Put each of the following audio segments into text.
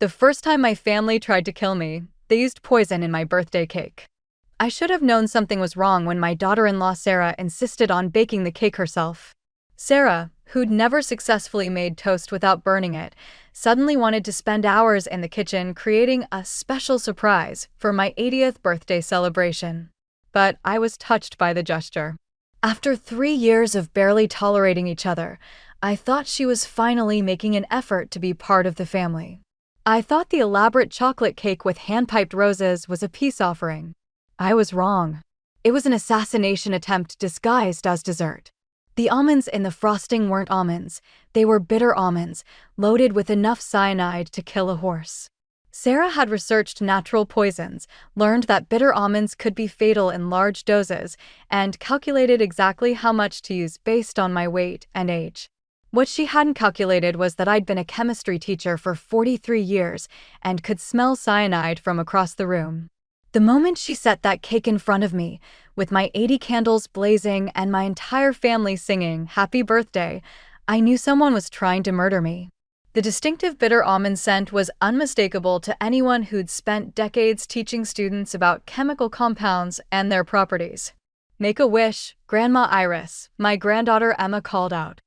The first time my family tried to kill me, they used poison in my birthday cake. I should have known something was wrong when my daughter-in-law Sarah insisted on baking the cake herself. Sarah, who'd never successfully made toast without burning it, suddenly wanted to spend hours in the kitchen creating a special surprise for my 80th birthday celebration. But I was touched by the gesture. After 3 years of barely tolerating each other, I thought she was finally making an effort to be part of the family. I thought the elaborate chocolate cake with hand-piped roses was a peace offering. I was wrong. It was an assassination attempt disguised as dessert. The almonds in the frosting weren't almonds, they were bitter almonds, loaded with enough cyanide to kill a horse. Sarah had researched natural poisons, learned that bitter almonds could be fatal in large doses, and calculated exactly how much to use based on my weight and age. What she hadn't calculated was that I'd been a chemistry teacher for 43 years and could smell cyanide from across the room. The moment she set that cake in front of me, with my 80 candles blazing and my entire family singing "Happy Birthday," I knew someone was trying to murder me. The distinctive bitter almond scent was unmistakable to anyone who'd spent decades teaching students about chemical compounds and their properties. "Make a wish, Grandma Iris," my granddaughter Emma called out.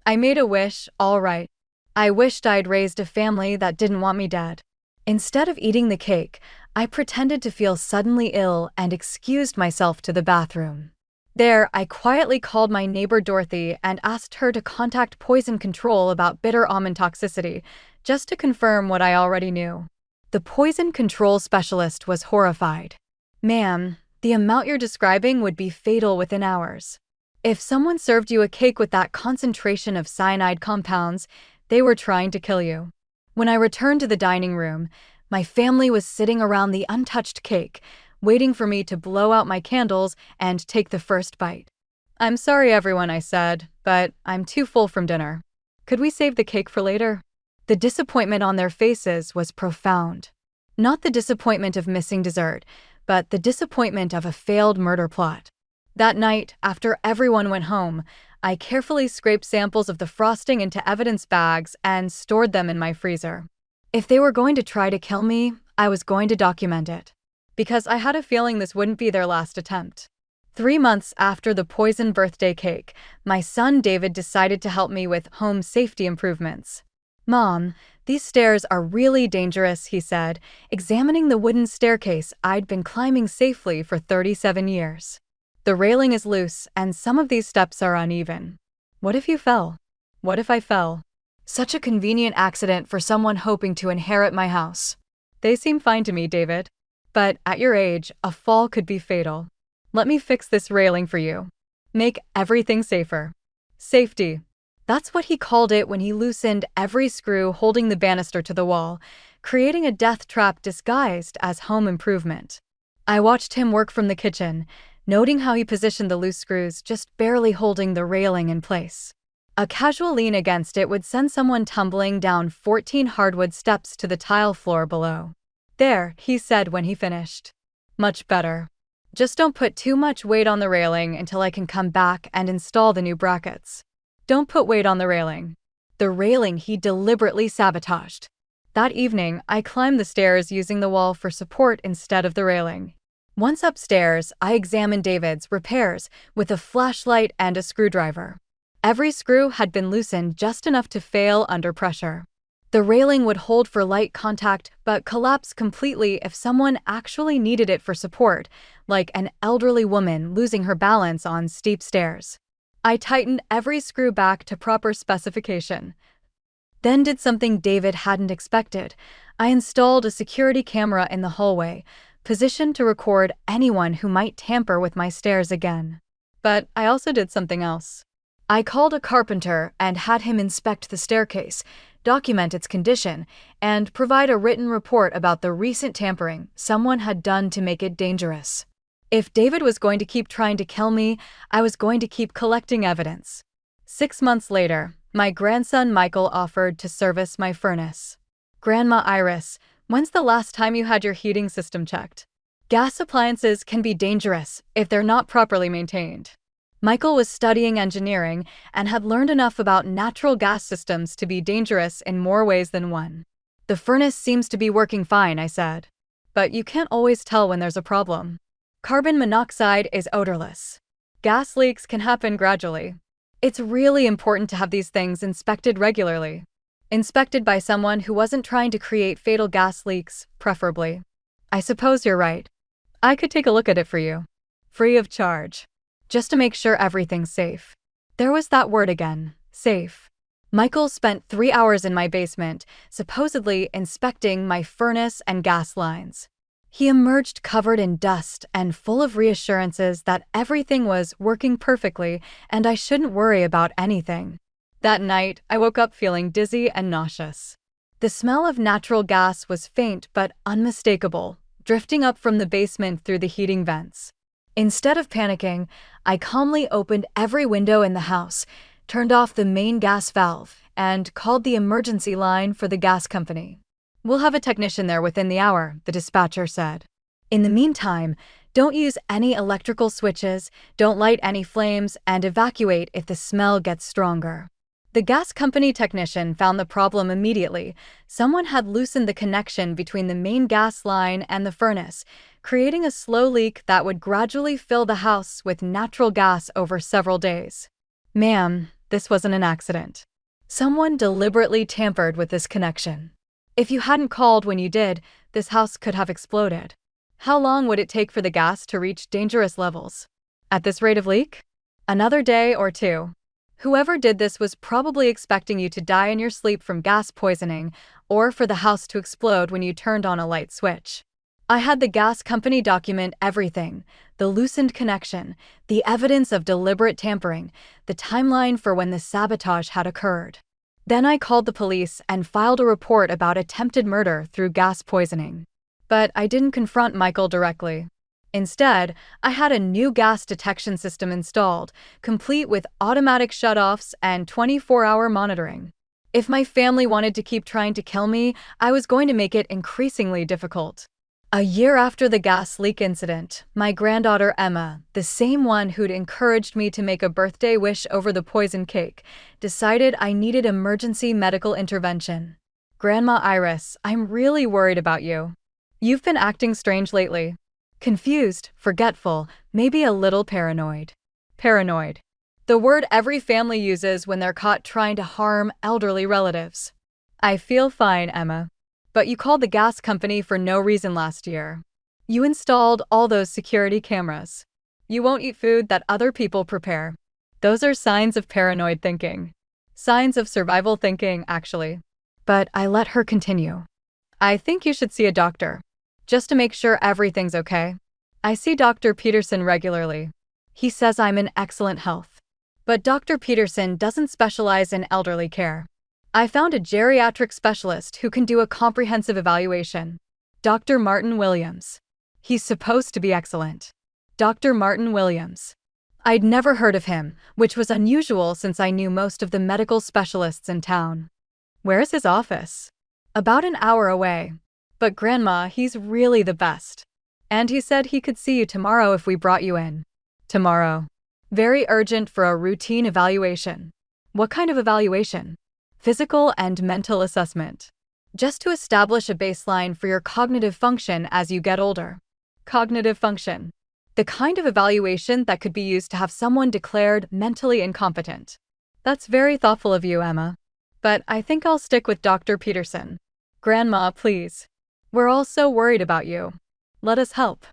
I made a wish, all right. I wished I'd raised a family that didn't want me dead. Instead of eating the cake, I pretended to feel suddenly ill and excused myself to the bathroom. There, I quietly called my neighbor Dorothy and asked her to contact poison control about bitter almond toxicity, just to confirm what I already knew. The poison control specialist was horrified. "Ma'am, the amount you're describing would be fatal within hours. If someone served you a cake with that concentration of cyanide compounds, they were trying to kill you." When I returned to the dining room, my family was sitting around the untouched cake, waiting for me to blow out my candles and take the first bite. "I'm sorry, everyone," I said, "but I'm too full from dinner. Could we save the cake for later?" The disappointment on their faces was profound. Not the disappointment of missing dessert, but the disappointment of a failed murder plot. That night, after everyone went home, I carefully scraped samples of the frosting into evidence bags and stored them in my freezer. If they were going to try to kill me, I was going to document it. Because I had a feeling this wouldn't be their last attempt. 3 months after the poison birthday cake, my son David decided to help me with home safety improvements. "Mom, these stairs are really dangerous," he said, examining the wooden staircase I'd been climbing safely for 37 years. "The railing is loose, and some of these steps are uneven. What if you fell? What if I fell? Such a convenient accident for someone hoping to inherit my house." "They seem fine to me, David. But at your age, a fall could be fatal. Let me fix this railing for you. Make everything safer." Safety. That's what he called it when he loosened every screw holding the banister to the wall, creating a death trap disguised as home improvement. I watched him work from the kitchen, noting how he positioned the loose screws just barely holding the railing in place. A casual lean against it would send someone tumbling down 14 hardwood steps to the tile floor below. "There," he said when he finished. "Much better. Just don't put too much weight on the railing until I can come back and install the new brackets." Don't put weight on the railing. The railing he deliberately sabotaged. That evening, I climbed the stairs using the wall for support instead of the railing. Once upstairs, I examined David's repairs with a flashlight and a screwdriver. Every screw had been loosened just enough to fail under pressure. The railing would hold for light contact but collapse completely if someone actually needed it for support, like an elderly woman losing her balance on steep stairs. I tightened every screw back to proper specification. Then did something David hadn't expected. I installed a security camera in the hallway, positioned to record anyone who might tamper with my stairs again. But I also did something else. I called a carpenter and had him inspect the staircase, document its condition, and provide a written report about the recent tampering someone had done to make it dangerous. If David was going to keep trying to kill me, I was going to keep collecting evidence. 6 months later, my grandson Michael offered to service my furnace. "Grandma Iris, when's the last time you had your heating system checked? Gas appliances can be dangerous if they're not properly maintained." Michael was studying engineering and had learned enough about natural gas systems to be dangerous in more ways than one. "The furnace seems to be working fine," I said. "But you can't always tell when there's a problem. Carbon monoxide is odorless. Gas leaks can happen gradually. It's really important to have these things inspected regularly. Inspected by someone who wasn't trying to create fatal gas leaks, preferably." "I suppose you're right. I could take a look at it for you. Free of charge. Just to make sure everything's safe." There was that word again, safe. Michael spent 3 hours in my basement, supposedly inspecting my furnace and gas lines. He emerged covered in dust and full of reassurances that everything was working perfectly and I shouldn't worry about anything. That night, I woke up feeling dizzy and nauseous. The smell of natural gas was faint but unmistakable, drifting up from the basement through the heating vents. Instead of panicking, I calmly opened every window in the house, turned off the main gas valve, and called the emergency line for the gas company. "We'll have a technician there within the hour," the dispatcher said. "In the meantime, don't use any electrical switches, don't light any flames, and evacuate if the smell gets stronger." The gas company technician found the problem immediately. Someone had loosened the connection between the main gas line and the furnace, creating a slow leak that would gradually fill the house with natural gas over several days. "Ma'am, this wasn't an accident. Someone deliberately tampered with this connection. If you hadn't called when you did, this house could have exploded. How long would it take for the gas to reach dangerous levels? At this rate of leak? Another day or two. Whoever did this was probably expecting you to die in your sleep from gas poisoning, or for the house to explode when you turned on a light switch." I had the gas company document everything: the loosened connection, the evidence of deliberate tampering, the timeline for when the sabotage had occurred. Then I called the police and filed a report about attempted murder through gas poisoning. But I didn't confront Michael directly. Instead, I had a new gas detection system installed, complete with automatic shutoffs and 24-hour monitoring. If my family wanted to keep trying to kill me, I was going to make it increasingly difficult. A year after the gas leak incident, my granddaughter Emma, the same one who'd encouraged me to make a birthday wish over the poison cake, decided I needed emergency medical intervention. "Grandma Iris, I'm really worried about you. You've been acting strange lately. Confused, forgetful, maybe a little paranoid." Paranoid. The word every family uses when they're caught trying to harm elderly relatives. "I feel fine, Emma. But you called the gas company for no reason last year. You installed all those security cameras. You won't eat food that other people prepare. Those are signs of paranoid thinking. Signs of survival thinking, actually." But I let her continue. "I think you should see a doctor, just to make sure everything's okay. I see Dr. Peterson regularly. He says I'm in excellent health. But Dr. Peterson doesn't specialize in elderly care. I found a geriatric specialist who can do a comprehensive evaluation. Dr. Martin Williams. He's supposed to be excellent." Dr. Martin Williams. I'd never heard of him, which was unusual since I knew most of the medical specialists in town. "Where's his office?" "About an hour away. But Grandma, he's really the best. And he said he could see you tomorrow if we brought you in." "Tomorrow. Very urgent for a routine evaluation." "What kind of evaluation?" "Physical and mental assessment. Just to establish a baseline for your cognitive function as you get older." Cognitive function. The kind of evaluation that could be used to have someone declared mentally incompetent. That's very thoughtful of you, Emma. But I think I'll stick with Dr. Peterson. Grandma, please. We're all so worried about you. Let us help.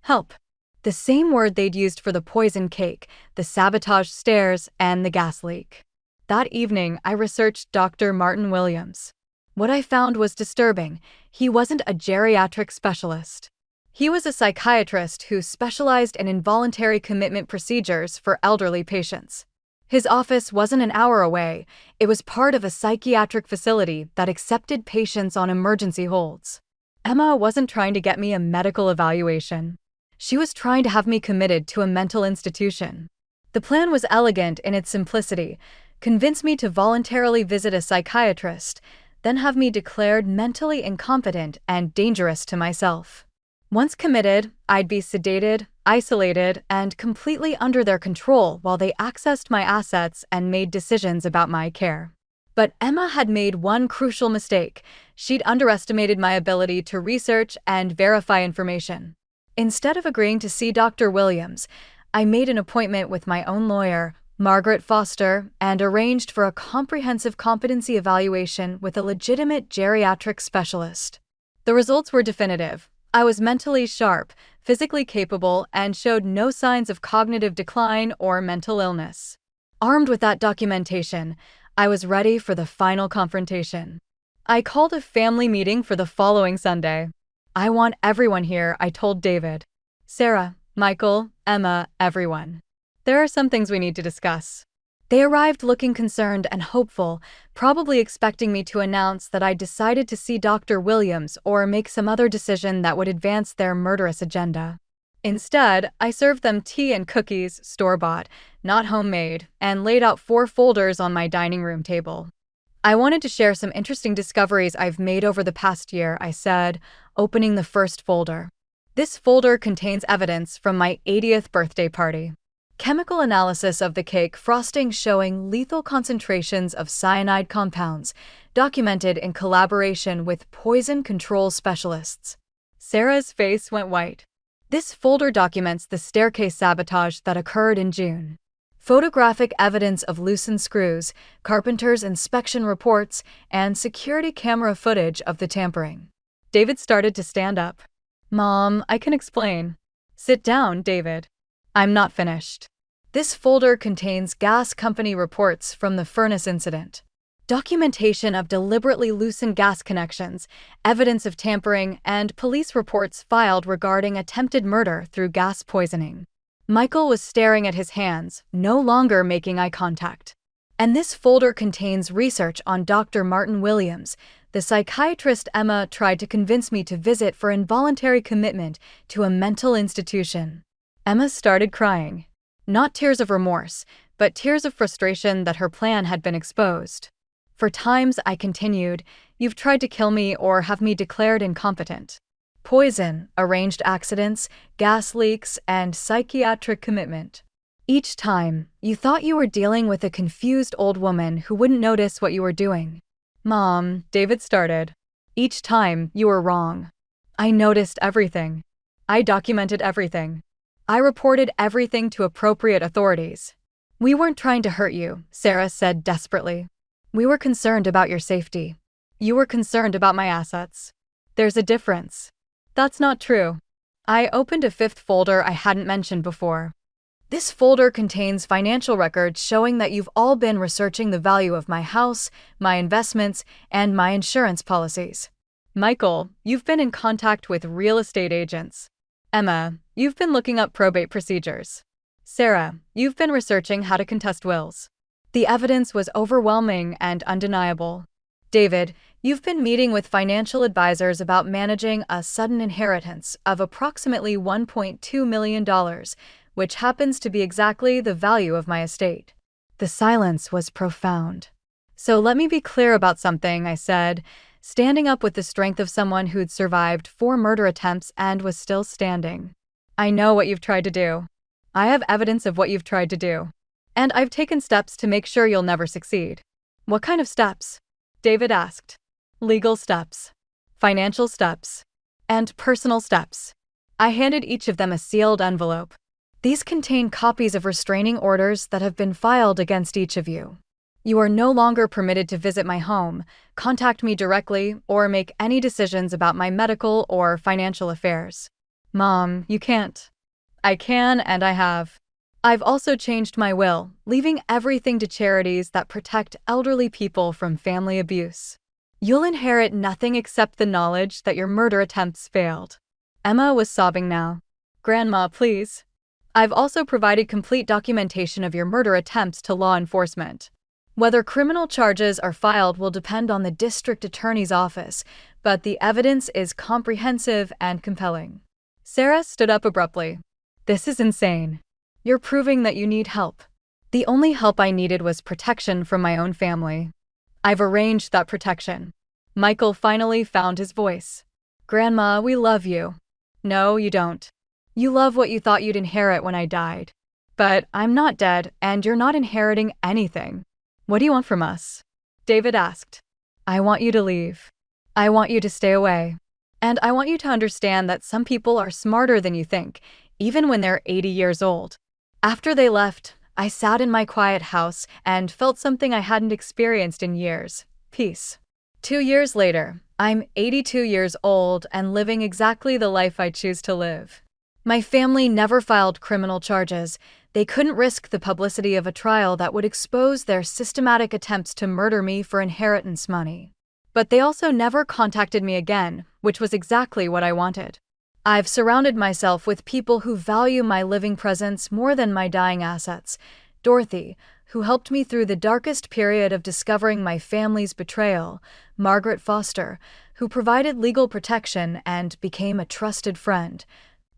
Help. The same word they'd used for the poison cake, the sabotage stairs, and the gas leak. That evening, I researched Dr. Martin Williams. What I found was disturbing. He wasn't a geriatric specialist. He was a psychiatrist who specialized in involuntary commitment procedures for elderly patients. His office wasn't an hour away. It was part of a psychiatric facility that accepted patients on emergency holds. Emma wasn't trying to get me a medical evaluation. She was trying to have me committed to a mental institution. The plan was elegant in its simplicity. Convince me to voluntarily visit a psychiatrist, then have me declared mentally incompetent and dangerous to myself. Once committed, I'd be sedated, isolated, and completely under their control while they accessed my assets and made decisions about my care. But Emma had made one crucial mistake. She'd underestimated my ability to research and verify information. Instead of agreeing to see Dr. Williams, I made an appointment with my own lawyer, Margaret Foster, and arranged for a comprehensive competency evaluation with a legitimate geriatric specialist. The results were definitive. I was mentally sharp, physically capable, and showed no signs of cognitive decline or mental illness. Armed with that documentation, I was ready for the final confrontation. I called a family meeting for the following Sunday. "I want everyone here," I told David. "Sarah, Michael, Emma, everyone. There are some things we need to discuss." They arrived looking concerned and hopeful, probably expecting me to announce that I decided to see Dr. Williams or make some other decision that would advance their murderous agenda. Instead, I served them tea and cookies, store-bought, not homemade, and laid out 4 folders on my dining room table. "I wanted to share some interesting discoveries I've made over the past year," I said, opening the first folder. "This folder contains evidence from my 80th birthday party. Chemical analysis of the cake frosting showing lethal concentrations of cyanide compounds, documented in collaboration with poison control specialists." Sarah's face went white. "This folder documents the staircase sabotage that occurred in June. Photographic evidence of loosened screws, carpenter's inspection reports, and security camera footage of the tampering." David started to stand up. "Mom, I can explain." "Sit down, David. I'm not finished. This folder contains gas company reports from the furnace incident. Documentation of deliberately loosened gas connections, evidence of tampering, and police reports filed regarding attempted murder through gas poisoning." Michael was staring at his hands, no longer making eye contact. "And this folder contains research on Dr. Martin Williams, the psychiatrist Emma tried to convince me to visit for involuntary commitment to a mental institution." Emma started crying. Not tears of remorse, but tears of frustration that her plan had been exposed. "For times," I continued, "you've tried to kill me or have me declared incompetent. Poison, arranged accidents, gas leaks, and psychiatric commitment. Each time, you thought you were dealing with a confused old woman who wouldn't notice what you were doing." "Mom," David started. "Each time, you were wrong. I noticed everything. I documented everything. I reported everything to appropriate authorities." "We weren't trying to hurt you," Sarah said desperately. "We were concerned about your safety. You were concerned about my assets. There's a difference." "That's not true." I opened a 5th folder I hadn't mentioned before. "This folder contains financial records showing that you've all been researching the value of my house, my investments, and my insurance policies. Michael, you've been in contact with real estate agents. Emma, you've been looking up probate procedures. Sarah, you've been researching how to contest wills." The evidence was overwhelming and undeniable. "David, you've been meeting with financial advisors about managing a sudden inheritance of approximately $1.2 million, which happens to be exactly the value of my estate." The silence was profound. "So let me be clear about something," I said, standing up with the strength of someone who'd survived 4 murder attempts and was still standing. "I know what you've tried to do. I have evidence of what you've tried to do. And I've taken steps to make sure you'll never succeed." "What kind of steps?" David asked. "Legal steps, financial steps, and personal steps." I handed each of them a sealed envelope. "These contain copies of restraining orders that have been filed against each of you. You are no longer permitted to visit my home, contact me directly, or make any decisions about my medical or financial affairs." "Mom, you can't." "I can, and I have. I've also changed my will, leaving everything to charities that protect elderly people from family abuse. You'll inherit nothing except the knowledge that your murder attempts failed." Emma was sobbing now. "Grandma, please. I've also provided complete documentation of your murder attempts to law enforcement. Whether criminal charges are filed will depend on the district attorney's office, but the evidence is comprehensive and compelling." Sarah stood up abruptly. "This is insane. You're proving that you need help." The only help I needed was protection from my own family. "I've arranged that protection." Michael finally found his voice. "Grandma, we love you." "No, you don't. You love what you thought you'd inherit when I died. But I'm not dead, and you're not inheriting anything. What do you want from us?" David asked. "I want you to leave." I want you to stay away. And I want you to understand that some people are smarter than you think, even when they're 80 years old. After they left, I sat in my quiet house and felt something I hadn't experienced in years: peace. 2 years later, I'm 82 years old and living exactly the life I choose to live. My family never filed criminal charges. They couldn't risk the publicity of a trial that would expose their systematic attempts to murder me for inheritance money. But they also never contacted me again, which was exactly what I wanted. I've surrounded myself with people who value my living presence more than my dying assets. Dorothy, who helped me through the darkest period of discovering my family's betrayal. Margaret Foster, who provided legal protection and became a trusted friend.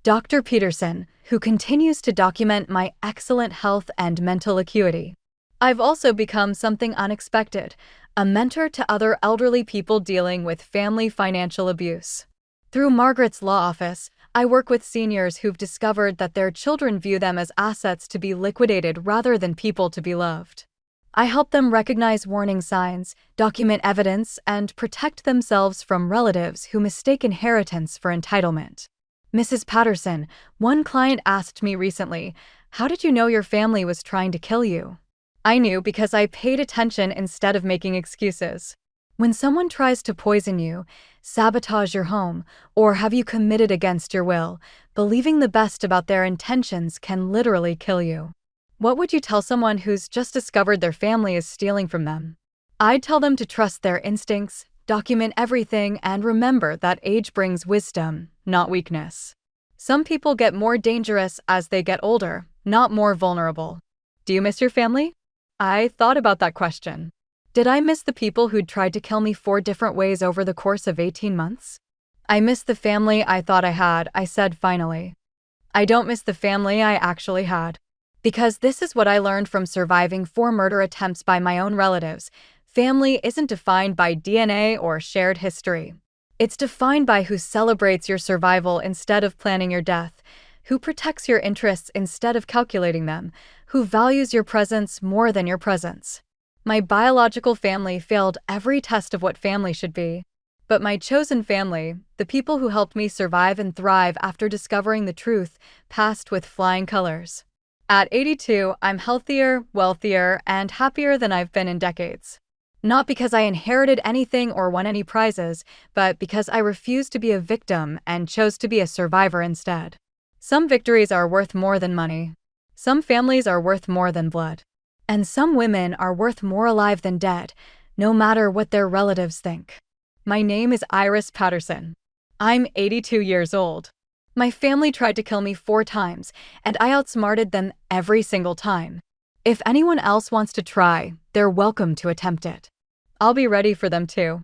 Dr. Peterson, who continues to document my excellent health and mental acuity. I've also become something unexpected: a mentor to other elderly people dealing with family financial abuse. Through Margaret's law office, I work with seniors who've discovered that their children view them as assets to be liquidated rather than people to be loved. I help them recognize warning signs, document evidence, and protect themselves from relatives who mistake inheritance for entitlement. Mrs. Patterson, one client asked me recently, "How did you know your family was trying to kill you?" I knew because I paid attention instead of making excuses. When someone tries to poison you, sabotage your home, or have you committed against your will, believing the best about their intentions can literally kill you. What would you tell someone who's just discovered their family is stealing from them? I'd tell them to trust their instincts, document everything, and remember that age brings wisdom, not weakness. Some people get more dangerous as they get older, not more vulnerable. Do you miss your family? I thought about that question. Did I miss the people who'd tried to kill me 4 different ways over the course of 18 months? I miss the family I thought I had, I said finally. I don't miss the family I actually had. Because this is what I learned from surviving 4 murder attempts by my own relatives. Family isn't defined by DNA or shared history. It's defined by who celebrates your survival instead of planning your death, who protects your interests instead of calculating them, who values your presence more than your presence. My biological family failed every test of what family should be. But my chosen family, the people who helped me survive and thrive after discovering the truth, passed with flying colors. At 82, I'm healthier, wealthier, and happier than I've been in decades. Not because I inherited anything or won any prizes, but because I refused to be a victim and chose to be a survivor instead. Some victories are worth more than money. Some families are worth more than blood. And some women are worth more alive than dead, no matter what their relatives think. My name is Iris Patterson. I'm 82 years old. My family tried to kill me 4 times, and I outsmarted them every single time. If anyone else wants to try, they're welcome to attempt it. I'll be ready for them too.